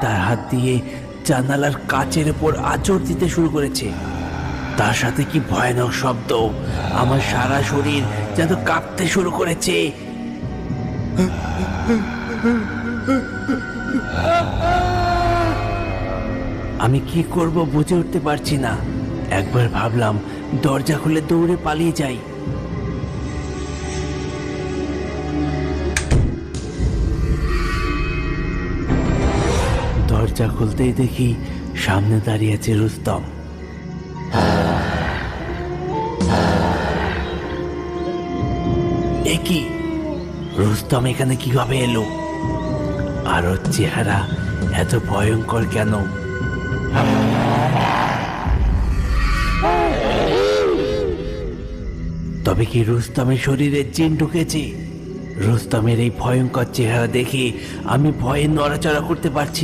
তার হাত দিয়ে জানালার কাচের উপর আঁচড় দিতে শুরু করেছে। তার সাথে কি ভয়ানক শব্দ! আমার সারা শরীর যেন কাঁপতে শুরু করেছে। আমি কি করব বুঝে উঠতে পারছি না। একবার ভাবলাম দরজা খুলে দৌড়ে পালিয়ে যাই। দরজা খুলতেই দেখি সামনে দাঁড়িয়ে আছে রুস্তম। এ কি, রুস্তম এখানে কিভাবে এলো? আর ওর চেহারা এত ভয়ঙ্কর কেন? তবে কি রুস্তমের শরীরে জিন ঢুকেছে? রুস্তমের এই ভয়ঙ্কর চেহারা দেখে আমি ভয়ে নড়াচড়া করতে পারছি না।